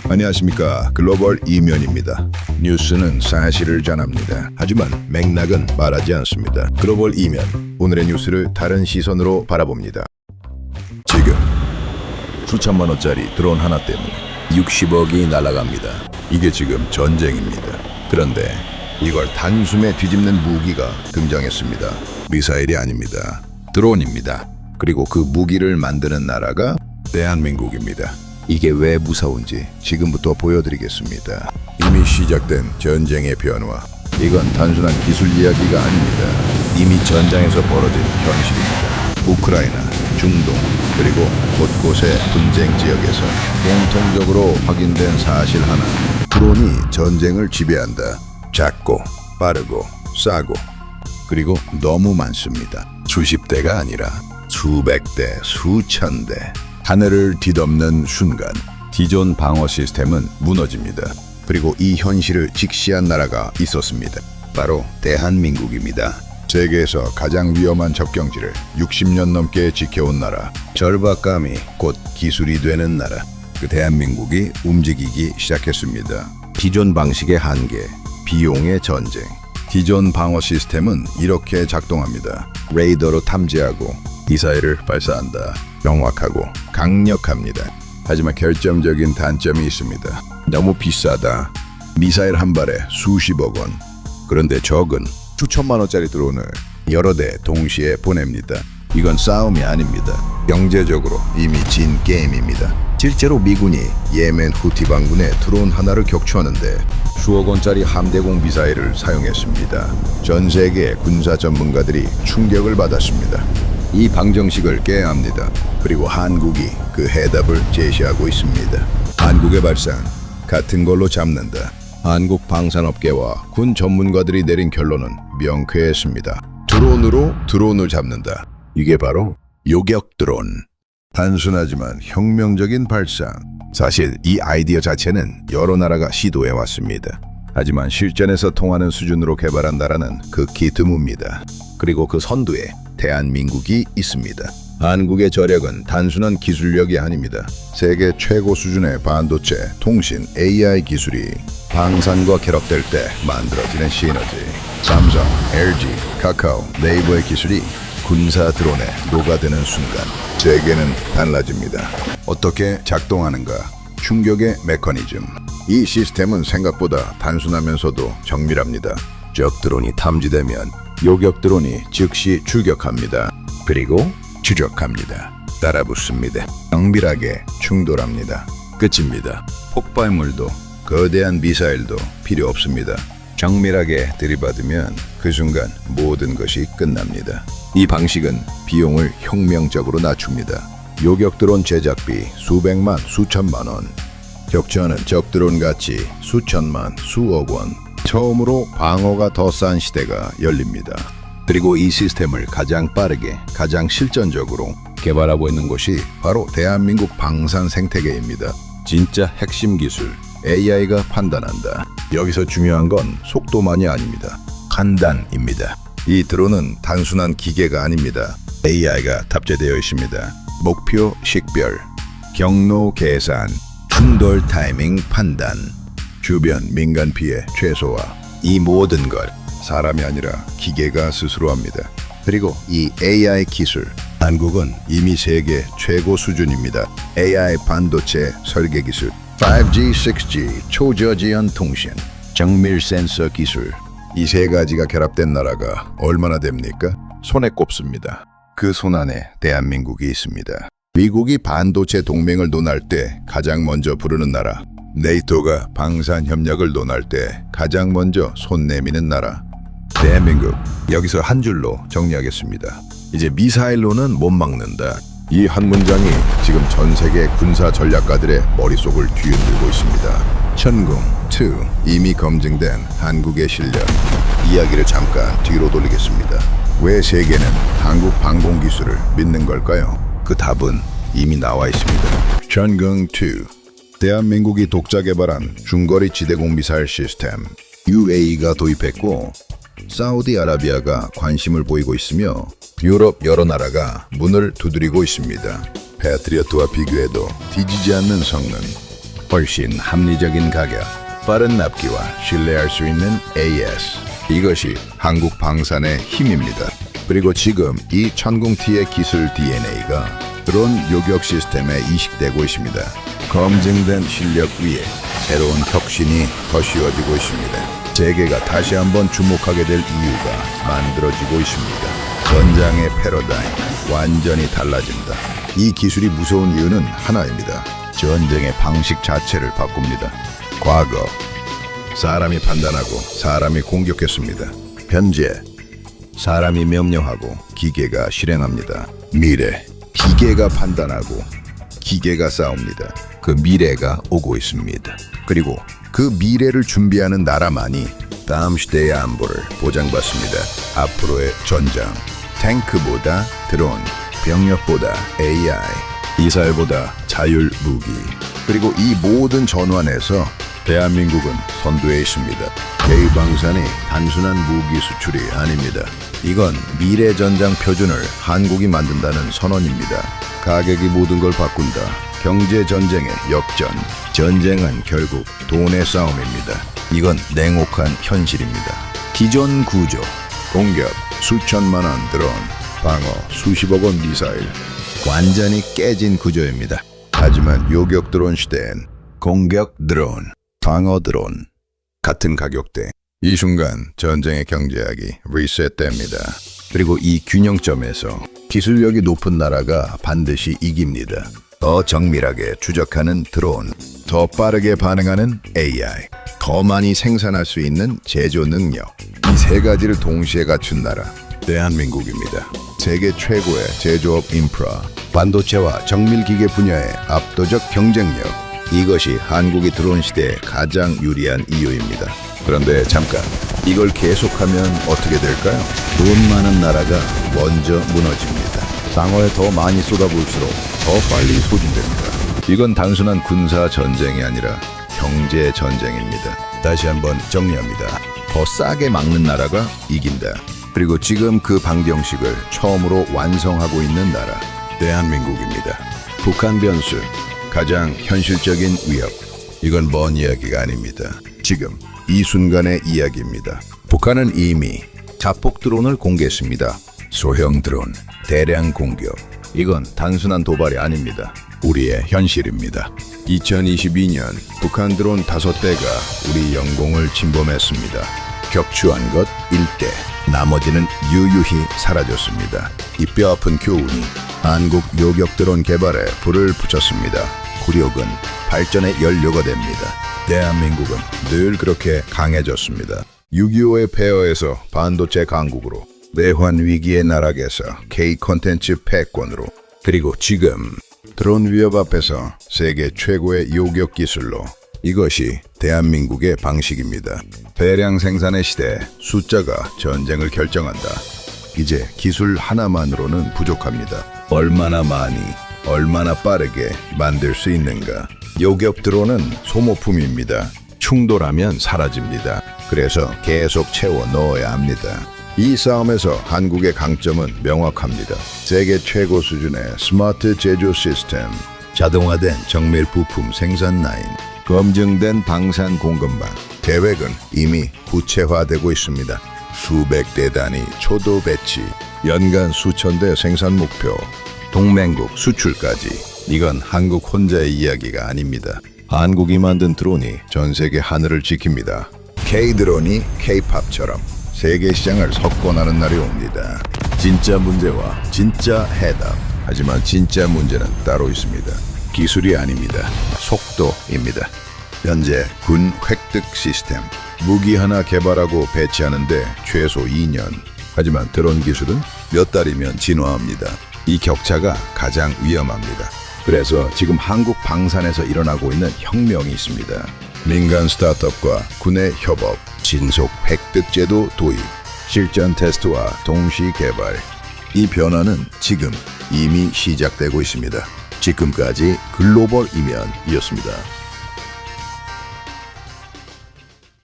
안녕하십니까. 글로벌 이면입니다. 뉴스는 사실을 전합니다. 하지만 맥락은 말하지 않습니다. 글로벌 이면, 오늘의 뉴스를 다른 시선으로 바라봅니다. 지금 수천만 원짜리 드론 하나 때문에 60억이 날아갑니다. 이게 지금 전쟁입니다. 그런데 이걸 단숨에 뒤집는 무기가 등장했습니다. 미사일이 아닙니다. 드론입니다. 그리고 그 무기를 만드는 나라가 대한민국입니다. 이게 왜 무서운지 지금부터 보여드리겠습니다. 이미 시작된 전쟁의 변화. 이건 단순한 기술 이야기가 아닙니다. 이미 전장에서 벌어진 현실입니다. 우크라이나, 중동, 그리고 곳곳의 분쟁 지역에서 공통적으로 확인된 사실 하나. 드론이 전쟁을 지배한다. 작고, 빠르고, 싸고, 그리고 너무 많습니다. 수십 대가 아니라 수백 대, 수천 대. 하늘을 뒤덮는 순간 기존 방어 시스템은 무너집니다. 그리고 이 현실을 직시한 나라가 있었습니다. 바로 대한민국입니다. 세계에서 가장 위험한 접경지를 60년 넘게 지켜온 나라, 절박감이 곧 기술이 되는 나라. 그 대한민국이 움직이기 시작했습니다. 기존 방식의 한계, 비용의 전쟁. 기존 방어 시스템은 이렇게 작동합니다. 레이더로 탐지하고 미사일을 발사한다. 명확하고 강력합니다. 하지만 결정적인 단점이 있습니다. 너무 비싸다. 미사일 한 발에 수십억 원. 그런데 적은 수천만 원짜리 드론을 여러 대 동시에 보냅니다. 이건 싸움이 아닙니다. 경제적으로 이미 진 게임입니다. 실제로 미군이 예멘 후티 반군의 드론 하나를 격추하는데 수억 원짜리 함대공 미사일을 사용했습니다. 전 세계 군사 전문가들이 충격을 받았습니다. 이 방정식을 깨야 합니다. 그리고 한국이 그 해답을 제시하고 있습니다. 한국의 발상, 같은 걸로 잡는다. 한국 방산업계와 군 전문가들이 내린 결론은 명쾌했습니다. 드론으로 드론을 잡는다. 이게 바로 요격 드론. 단순하지만 혁명적인 발상. 사실 이 아이디어 자체는 여러 나라가 시도해 왔습니다. 하지만 실전에서 통하는 수준으로 개발한 나라는 극히 드뭅니다. 그리고 그 선두에 대한민국이 있습니다. 한국의 저력은 단순한 기술력이 아닙니다. 세계 최고 수준의 반도체, 통신, AI 기술이 방산과 결합될 때 만들어지는 시너지. 삼성, LG, 카카오, 네이버의 기술이 군사 드론에 녹아드는 순간 세계는 달라집니다. 어떻게 작동하는가? 충격의 메커니즘. 이 시스템은 생각보다 단순하면서도 정밀합니다. 적 드론이 탐지되면 요격 드론이 즉시 출격합니다. 그리고 추적합니다. 따라붙습니다. 정밀하게 충돌합니다. 끝입니다. 폭발물도 거대한 미사일도 필요 없습니다. 정밀하게 들이받으면 그 순간 모든 것이 끝납니다. 이 방식은 비용을 혁명적으로 낮춥니다. 요격 드론 제작비 수백만, 수천만 원. 격추하는 적 드론 가치 수천만, 수억 원. 처음으로 방어가 더 싼 시대가 열립니다. 그리고 이 시스템을 가장 빠르게, 가장 실전적으로 개발하고 있는 곳이 바로 대한민국 방산 생태계입니다. 진짜 핵심 기술, AI가 판단한다. 여기서 중요한 건 속도만이 아닙니다. 판단입니다. 이 드론은 단순한 기계가 아닙니다. AI가 탑재되어 있습니다. 목표 식별, 경로 계산, 충돌 타이밍 판단, 주변 민간 피해 최소화. 이 모든 것 사람이 아니라 기계가 스스로 합니다. 그리고 이 AI 기술, 한국은 이미 세계 최고 수준입니다. AI 반도체 설계 기술, 5G, 6G, 초저지연 통신, 정밀 센서 기술. 이 세 가지가 결합된 나라가 얼마나 됩니까? 손에 꼽습니다. 그 손 안에 대한민국이 있습니다. 미국이 반도체 동맹을 논할 때 가장 먼저 부르는 나라, 네이토가 방산 협력을 논할 때 가장 먼저 손 내미는 나라, 대한민국. 여기서 한 줄로 정리하겠습니다. 이제 미사일로는 못 막는다. 이 한 문장이 지금 전 세계 군사 전략가들의 머릿속을 뒤흔들고 있습니다. 천궁2 이미 검증된 한국의 실력. 이야기를 잠깐 뒤로 돌리겠습니다. 왜 세계는 한국 방공 기술을 믿는 걸까요? 그 답은 이미 나와 있습니다. 천궁2 대한민국이 독자 개발한 중거리 지대공 미사일 시스템 UAE가 도입했고 사우디아라비아가 관심을 보이고 있으며 유럽 여러 나라가 문을 두드리고 있습니다. 패트리어트와 비교해도 뒤지지 않는 성능, 훨씬 합리적인 가격, 빠른 납기와 신뢰할 수 있는 AS. 이것이 한국 방산의 힘입니다. 그리고 지금 이 천궁T의 기술 DNA가 드론 요격 시스템에 이식되고 있습니다. 검증된 실력 위에 새로운 혁신이 더 씌워지고 있습니다. 세계가 다시 한번 주목하게 될 이유가 만들어지고 있습니다. 전장의 패러다임 완전히 달라진다. 이 기술이 무서운 이유는 하나입니다. 전쟁의 방식 자체를 바꿉니다. 과거 사람이 판단하고 사람이 공격했습니다. 현재 사람이 명령하고 기계가 실행합니다. 미래 기계가 판단하고 기계가 싸웁니다. 그 미래가 오고 있습니다. 그리고 그 미래를 준비하는 나라만이 다음 시대의 안보를 보장받습니다. 앞으로의 전장, 탱크보다 드론, 병력보다 AI, 미사일보다 자율 무기. 그리고 이 모든 전환에서 대한민국은 선두에 있습니다. K방산이 단순한 무기 수출이 아닙니다. 이건 미래 전장 표준을 한국이 만든다는 선언입니다. 가격이 모든 걸 바꾼다. 경제 전쟁의 역전. 전쟁은 결국 돈의 싸움입니다. 이건 냉혹한 현실입니다. 기존 구조, 공격 수천만 원 드론, 방어 수십억 원 미사일. 완전히 깨진 구조입니다. 하지만 요격 드론 시대엔 공격 드론, 방어 드론 같은 가격대. 이 순간 전쟁의 경제학이 리셋됩니다. 그리고 이 균형점에서 기술력이 높은 나라가 반드시 이깁니다. 더 정밀하게 추적하는 드론, 더 빠르게 반응하는 AI, 더 많이 생산할 수 있는 제조 능력. 이 세 가지를 동시에 갖춘 나라, 대한민국입니다. 세계 최고의 제조업 인프라, 반도체와 정밀기계 분야의 압도적 경쟁력. 이것이 한국이 드론 시대에 가장 유리한 이유입니다. 그런데 잠깐, 이걸 계속하면 어떻게 될까요? 돈 많은 나라가 먼저 무너집니다. 방어에 더 많이 쏟아부을수록 더 빨리 소진됩니다. 이건 단순한 군사 전쟁이 아니라 경제 전쟁입니다. 다시 한번 정리합니다. 더 싸게 막는 나라가 이긴다. 그리고 지금 그 방정식을 처음으로 완성하고 있는 나라, 대한민국입니다. 북한 변수, 가장 현실적인 위협. 이건 먼 이야기가 아닙니다. 지금 이 순간의 이야기입니다. 북한은 이미 자폭 드론을 공개했습니다. 소형 드론, 대량 공격. 이건 단순한 도발이 아닙니다. 우리의 현실입니다. 2022년 북한 드론 5대가 우리 영공을 침범했습니다. 격추한 것 1대, 나머지는 유유히 사라졌습니다. 이 뼈아픈 교훈이 한국 요격 드론 개발에 불을 붙였습니다. 굴욕은 발전의 연료가 됩니다. 대한민국은 늘 그렇게 강해졌습니다. 6.25의 폐허에서 반도체 강국으로, 내환 위기의 나락에서 K 콘텐츠 패권으로, 그리고 지금 드론 위협 앞에서 세계 최고의 요격 기술로. 이것이 대한민국의 방식입니다. 대량 생산의 시대, 숫자가 전쟁을 결정한다. 이제 기술 하나만으로는 부족합니다. 얼마나 많이, 얼마나 빠르게 만들 수 있는가. 요격 드론은 소모품입니다. 충돌하면 사라집니다. 그래서 계속 채워 넣어야 합니다. 이 싸움에서 한국의 강점은 명확합니다. 세계 최고 수준의 스마트 제조 시스템, 자동화된 정밀 부품 생산 라인, 검증된 방산 공급망. 계획은 이미 구체화되고 있습니다. 수백 대 단위 초도 배치, 연간 수천 대 생산 목표, 동맹국 수출까지. 이건 한국 혼자의 이야기가 아닙니다. 한국이 만든 드론이 전 세계 하늘을 지킵니다. K-드론이 K-팝처럼 세계 시장을 석권하는 날이 옵니다. 진짜 문제와 진짜 해답. 하지만 진짜 문제는 따로 있습니다. 기술이 아닙니다. 속도입니다. 현재 군 획득 시스템, 무기 하나 개발하고 배치하는데 최소 2년. 하지만 드론 기술은 몇 달이면 진화합니다. 이 격차가 가장 위험합니다. 그래서 지금 한국 방산에서 일어나고 있는 혁명이 있습니다. 민간 스타트업과 군의 협업, 진속 획득 제도 도입, 실전 테스트와 동시 개발. 이 변화는 지금 이미 시작되고 있습니다. 지금까지 글로벌 이면이었습니다.